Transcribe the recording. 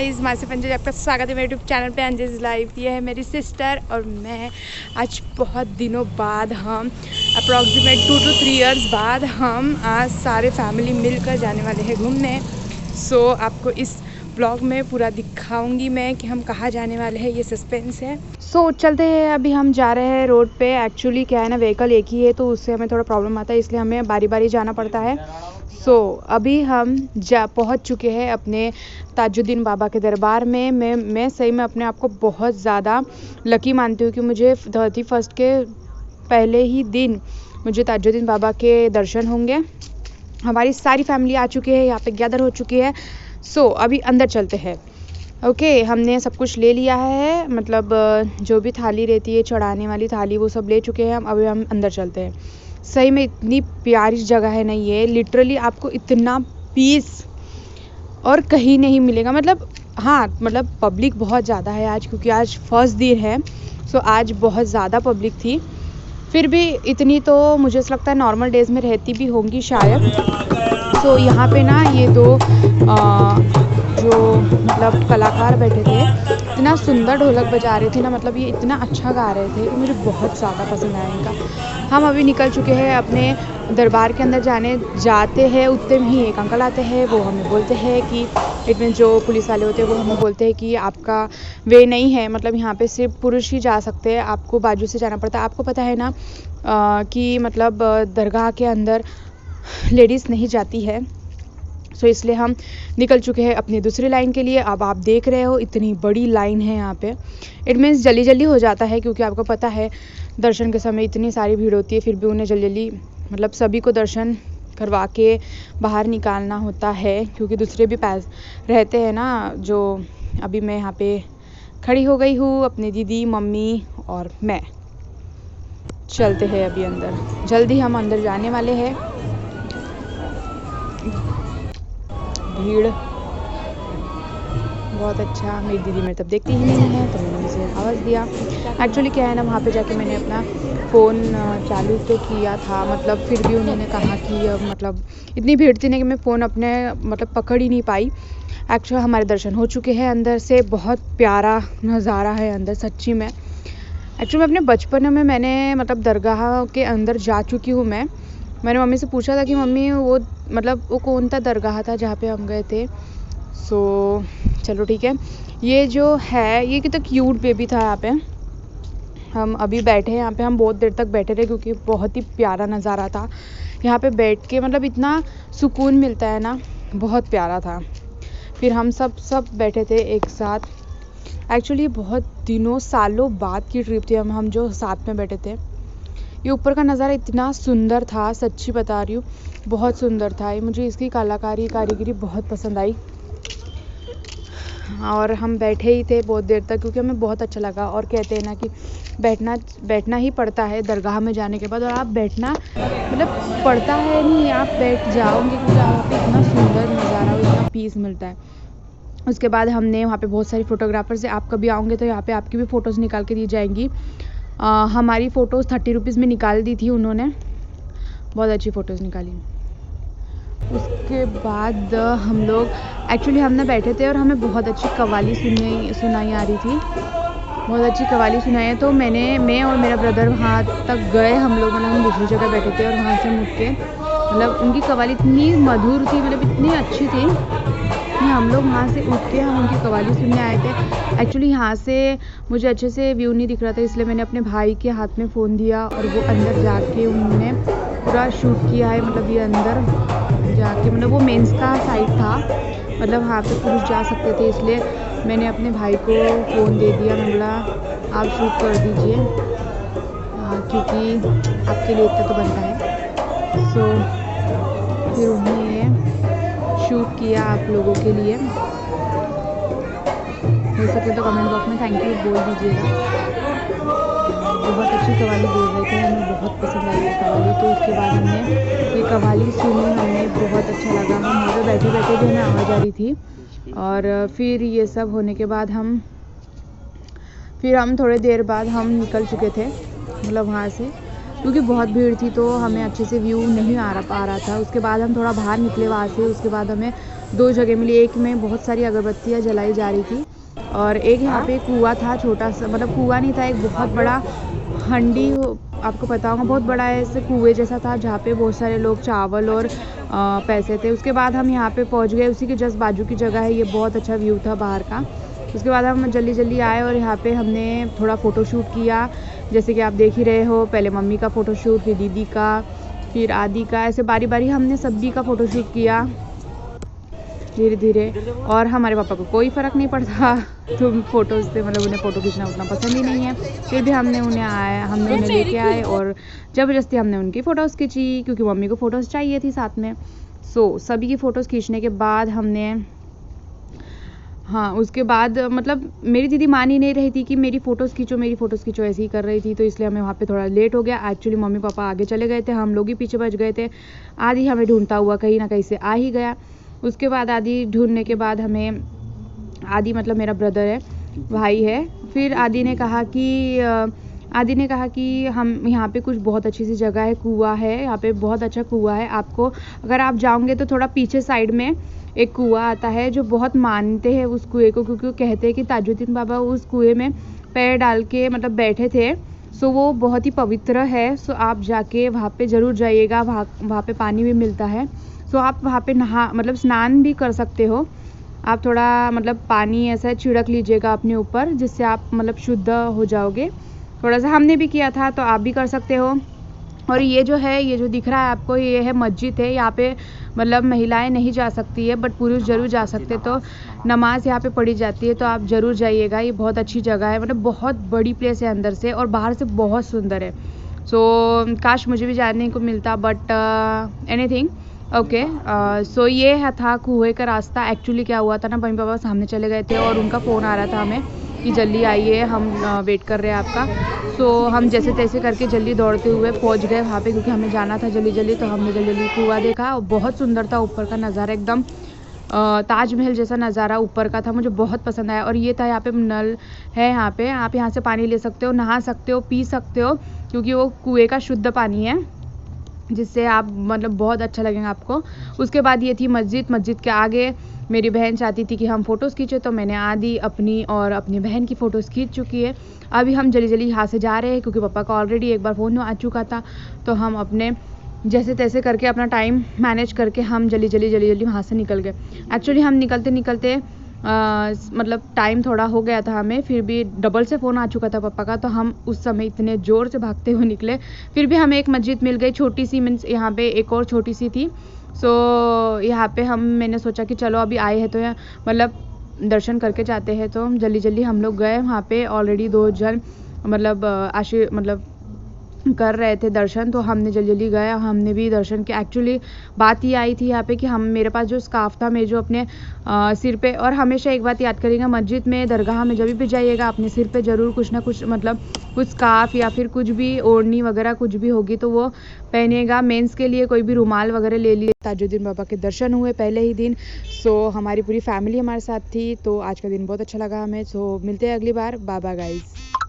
Guys, मासी पंजाबी आपका स्वागत है मेरे यूट्यूब चैनल पे अंजस लाइव। ये है मेरी सिस्टर और मैं। आज बहुत दिनों बाद हम अप्रॉक्सीमेट 2 to 3 इयर्स बाद हम आज सारे फैमिली मिलकर जाने वाले हैं घूमने। सो आपको इस ब्लॉग में पूरा दिखाऊंगी मैं कि हम कहाँ जाने वाले हैं, ये सस्पेंस है। सो चलते हैं, अभी हम जा रहे हैं रोड पे। एक्चुअली क्या है ना, व्हीकल एक ही है तो उससे हमें थोड़ा प्रॉब्लम आता है, इसलिए हमें बारी बारी जाना पड़ता है। सो अभी हम पहुंच चुके हैं अपने ताजुद्दीन बाबा के दरबार में। मैं सही में अपने आप को बहुत ज़्यादा लकी मानती हूँ कि मुझे 31 के पहले ही दिन मुझे ताजुद्दीन बाबा के दर्शन होंगे। हमारी सारी फैमिली आ चुकी है, यहाँ पे गैदर हो चुकी है। सो अभी अंदर चलते हैं। ओके, हमने सब कुछ ले लिया है, मतलब जो भी थाली रहती है चढ़ाने वाली थाली वो सब ले चुके हैं। अभी हम अंदर चलते हैं। सही में इतनी प्यारी जगह है ना ये, लिटरली आपको इतना पीस और कहीं नहीं मिलेगा। मतलब हाँ, मतलब पब्लिक बहुत ज़्यादा है आज, क्योंकि आज फर्स्ट दिन है। सो आज बहुत ज़्यादा पब्लिक थी, फिर भी इतनी तो मुझे ऐसा लगता है नॉर्मल डेज़ में रहती भी होंगी शायद। सो यहाँ पे ना ये दो जो मतलब कलाकार बैठे थे, इतना सुंदर ढोलक बजा रहे थे ना, मतलब ये इतना अच्छा गा रहे थे कि मुझे बहुत ज़्यादा पसंद आया इनका। हम अभी निकल चुके हैं अपने दरबार के अंदर जाते हैं। उतने में ही एक अंकल आते हैं, वो हमें बोलते हैं कि इसमें जो पुलिस वाले होते हैं वो हमें बोलते हैं कि आपका वे नहीं है, मतलब यहाँ पे सिर्फ पुरुष ही जा सकते हैं, आपको बाजू से जाना पड़ता है। आपको पता है ना कि मतलब दरगाह के अंदर लेडीज़ नहीं जाती है। सो इसलिए हम निकल चुके हैं अपनी दूसरी लाइन के लिए। अब आप देख रहे हो इतनी बड़ी लाइन है यहाँ पे। इट मीन्स जल्दी जल्दी हो जाता है, क्योंकि आपको पता है दर्शन के समय इतनी सारी भीड़ होती है, फिर भी उन्हें जल्दी जल्दी मतलब सभी को दर्शन करवा के बाहर निकालना होता है, क्योंकि दूसरे भी पास रहते हैं ना। जो अभी मैं यहाँ पे खड़ी हो गई हूँ, अपनी दीदी, मम्मी और मैं। चलते हैं अभी अंदर, जल्दी हम अंदर जाने वाले हैं। भीड़ बहुत अच्छा। मेरी दीदी मेरे तब देखती ही नहीं है, तो मैंने उसे आवाज़ दिया। एक्चुअली क्या है ना, वहाँ पे जाके मैंने अपना फ़ोन चालू तो किया था, मतलब फिर भी उन्होंने कहा कि मतलब इतनी भीड़ थी ना कि मैं फ़ोन अपने मतलब पकड़ ही नहीं पाई। एक्चुअली हमारे दर्शन हो चुके हैं। अंदर से बहुत प्यारा नज़ारा है अंदर, सच्ची में। एक्चुअली अपने बचपन में मैंने मतलब दरगाह के अंदर जा चुकी हूँ। मैंने मम्मी से पूछा था कि मम्मी वो मतलब वो कौन सा दरगाह था जहाँ पे हम गए थे। सो चलो ठीक है। ये जो है ये कितना क्यूट बेबी था यहाँ पे। हम अभी बैठे हैं यहाँ पे, हम बहुत देर तक बैठे रहे क्योंकि बहुत ही प्यारा नज़ारा था। यहाँ पे बैठ के मतलब इतना सुकून मिलता है ना, बहुत प्यारा था। फिर हम सब बैठे थे एक साथ। एक्चुअली बहुत दिनों सालों बाद की ट्रिप थी, हम जो साथ में बैठे थे। ये ऊपर का नज़ारा इतना सुंदर था, सच्ची बता रही हूँ, बहुत सुंदर था। मुझे इसकी कारीगरी बहुत पसंद आई। और हम बैठे ही थे बहुत देर तक, क्योंकि हमें बहुत अच्छा लगा। और कहते हैं ना कि बैठना ही पड़ता है दरगाह में जाने के बाद। और आप बैठना मतलब पड़ता है नहीं, आप बैठ जाओगे, क्योंकि वहाँ पे इतना सुंदर नज़ारा और इतना पीस मिलता है। उसके बाद हमने वहाँ पे बहुत सारी फ़ोटोग्राफर्स है। आप कभी आओगे तो यहाँ पे आपकी भी फ़ोटोज़ निकाल के दी जाएंगी। हमारी फ़ोटोज़ 30 रुपीज़ में निकाल दी थी उन्होंने, बहुत अच्छी फ़ोटोज़ निकाली। उसके बाद हम लोग एक्चुअली हम ना बैठे थे और हमें बहुत अच्छी कव्वाली सुनाई आ रही थी, बहुत अच्छी कव्वाली सुनाई है। तो मैं और मेरा ब्रदर वहाँ तक गए हम लोग, मतलब हम दूसरी जगह बैठे थे और वहाँ से मुड़ के मतलब उनकी कव्वाली इतनी मधुर थी, मतलब इतनी अच्छी थी कि हम लोग वहाँ से उठ के हम उनकी कव्वाली सुनने आए थे। एक्चुअली यहाँ से मुझे अच्छे से व्यू नहीं दिख रहा था, इसलिए मैंने अपने भाई के हाथ में फ़ोन दिया और वो अंदर जाके उन्होंने पूरा शूट किया है। मतलब ये अंदर जाके, मतलब वो मेंस का साइड था, मतलब वहाँ पे पुरुष जा सकते थे, इसलिए मैंने अपने भाई को फ़ोन दे दिया। मैं बोला आप शूट कर दीजिए, क्योंकि आपके लिए इतना तो बनता है। सो फिर उन्होंने शूट किया आप लोगों के लिए। हो सके तो कमेंट बॉक्स में थैंक यू बोल दीजिएगा। बहुत अच्छी कव्वाली बोल रहे थे, हमें बहुत पसंद आई ये कव्वाली। तो उसके बाद हमने ये कव्वाली सुनी, हमें बहुत अच्छा लगा। हम वहाँ पे बैठे बैठे भी हमें आवाज़ आ रही थी। और फिर ये सब होने के बाद हम थोड़ी देर बाद हम निकल चुके थे, मतलब वहाँ से, क्योंकि बहुत भीड़ थी तो हमें अच्छे से व्यू नहीं आ पा रहा था। उसके बाद हम थोड़ा बाहर निकले वहाँ से। उसके बाद हमें 2 जगह मिली। एक में बहुत सारी अगरबत्तियाँ जलाई जा रही थी और एक यहाँ पे कुआं था, छोटा सा, मतलब कुआं नहीं था, एक बहुत बड़ा हंडी, आपको पता होगा बहुत बड़ा है, ऐसे कुएं जैसा था जहाँ पे बहुत सारे लोग चावल और पैसे थे। उसके बाद हम यहाँ पे पहुँच गए, उसी के जस्ट बाजू की जगह है, ये बहुत अच्छा व्यू था बाहर का। उसके बाद हम जल्दी जल्दी आए और यहाँ पे हमने थोड़ा फ़ोटोशूट किया, जैसे कि आप देख ही रहे हो। पहले मम्मी का फ़ोटोशूट, फिर दीदी का, फिर आदि का, ऐसे बारी बारी हमने सभी का फ़ोटोशूट किया धीरे धीरे। और हमारे पापा को कोई फ़र्क नहीं पड़ता तुम फ़ोटोज़ से, मतलब उन्हें फ़ोटो खींचना उतना पसंद ही नहीं है, फिर भी हमने उन्हें लेके आए और ज़बरदस्ती हमने उनकी फ़ोटोज़ खींची क्योंकि मम्मी को फ़ोटोज़ चाहिए थी साथ में। सभी की फ़ोटोज़ खींचने के बाद हमने, हाँ, उसके बाद मतलब मेरी दीदी मान ही नहीं रही थी कि मेरी फ़ोटोज़ खींचो, ऐसे ही कर रही थी, तो इसलिए हमें वहाँ पे थोड़ा लेट हो गया। एक्चुअली मम्मी पापा आगे चले गए थे, हम लोग ही पीछे बच गए थे। आदि हमें ढूंढता हुआ कहीं ना कहीं से आ ही गया। उसके बाद आदि ढूंढने के बाद हमें, आदि मतलब मेरा ब्रदर है, भाई है, फिर आदि ने कहा कि हम यहाँ पे कुछ बहुत अच्छी सी जगह है, कुआं है यहाँ पे, बहुत अच्छा कुआं है। आपको अगर आप जाओगे तो थोड़ा पीछे साइड में एक कुआं आता है, जो बहुत मानते हैं उस कुएं को, क्योंकि वो कहते हैं कि ताजुद्दीन बाबा उस कुएं में पैर डाल के मतलब बैठे थे। वो बहुत ही पवित्र है। आप जाके वहाँ पे ज़रूर जाइएगा, वहाँ पे पानी भी मिलता है। आप वहाँ पे मतलब स्नान भी कर सकते हो। आप थोड़ा मतलब पानी ऐसा छिड़क लीजिएगा अपने ऊपर, जिससे आप मतलब शुद्ध हो जाओगे। थोड़ा सा हमने भी किया था, तो आप भी कर सकते हो। और ये जो दिख रहा है आपको, ये है मस्जिद है। यहाँ पे मतलब महिलाएं नहीं जा सकती है, बट पुरुष ज़रूर जा सकते। तो नमाज यहाँ पे पढ़ी जाती है, तो आप ज़रूर जाइएगा। ये बहुत अच्छी जगह है, मतलब बहुत बड़ी प्लेस है अंदर से और बाहर से बहुत सुंदर है। काश मुझे भी जानने को मिलता, बट एनीथिंग ओके। ये था कुएं का रास्ता। एक्चुअली क्या हुआ था ना, मम्मी पापा सामने चले गए थे और उनका फ़ोन आ रहा था हमें कि जल्दी आइए, हम वेट कर रहे हैं आपका। हम जैसे तैसे करके जल्दी दौड़ते हुए पहुंच गए वहाँ पे, क्योंकि हमें जाना था जल्दी जल्दी। तो हमने जल्दी जल्दी कुआं देखा और बहुत सुंदर था, ऊपर का नज़ारा एकदम ताजमहल जैसा नज़ारा ऊपर का था, मुझे बहुत पसंद आया। और ये था, यहाँ पे नल है, यहाँ पे आप यहाँ से पानी ले सकते हो, नहा सकते हो, पी सकते हो, क्योंकि वो कुएं का शुद्ध पानी है, जिससे आप मतलब बहुत अच्छा लगेगा आपको। उसके बाद ये थी मस्जिद के आगे मेरी बहन चाहती थी कि हम फ़ोटोज़ खींचे, तो मैंने आदि अपनी और अपनी बहन की फ़ोटोज़ खींच चुकी है। अभी हम जल्दी जल्दी यहाँ से जा रहे हैं, क्योंकि पापा का ऑलरेडी एक बार फ़ोन आ चुका था। तो हम अपने जैसे तैसे करके अपना टाइम मैनेज करके हम जल्दी वहाँ से निकल गए। एक्चुअली हम निकलते मतलब टाइम थोड़ा हो गया था हमें, फिर भी डबल से फ़ोन आ चुका था पापा का। तो हम उस समय इतने ज़ोर से भागते हुए निकले, फिर भी हमें एक मस्जिद मिल गई, छोटी सी, मीन्स यहाँ पे एक और छोटी सी थी। यहाँ पे मैंने सोचा कि चलो अभी आए हैं तो मतलब दर्शन करके जाते हैं। तो जल्दी हम लोग गए वहाँ पे। ऑलरेडी 2 जन मतलब कर रहे थे दर्शन, तो हमने जल्दी गए, हमने भी दर्शन किया। एक्चुअली बात ये आई थी यहाँ पे कि मेरे पास जो स्कार्फ था, मैं जो अपने सिर पे, और हमेशा एक बात याद करिएगा, मस्जिद में, दरगाह में जब भी जाइएगा अपने सिर पे ज़रूर कुछ ना कुछ, मतलब कुछ स्कार्फ या फिर कुछ भी ओढ़नी वगैरह कुछ भी होगी तो वो पहनिएगा। मेंस के लिए कोई भी रुमाल वगैरह ले लिए। ताजुद्दीन बाबा के दर्शन हुए पहले ही दिन। हमारी पूरी फैमिली हमारे साथ थी, तो आज का दिन बहुत अच्छा लगा हमें। मिलते हैं अगली बार। Bye bye guys.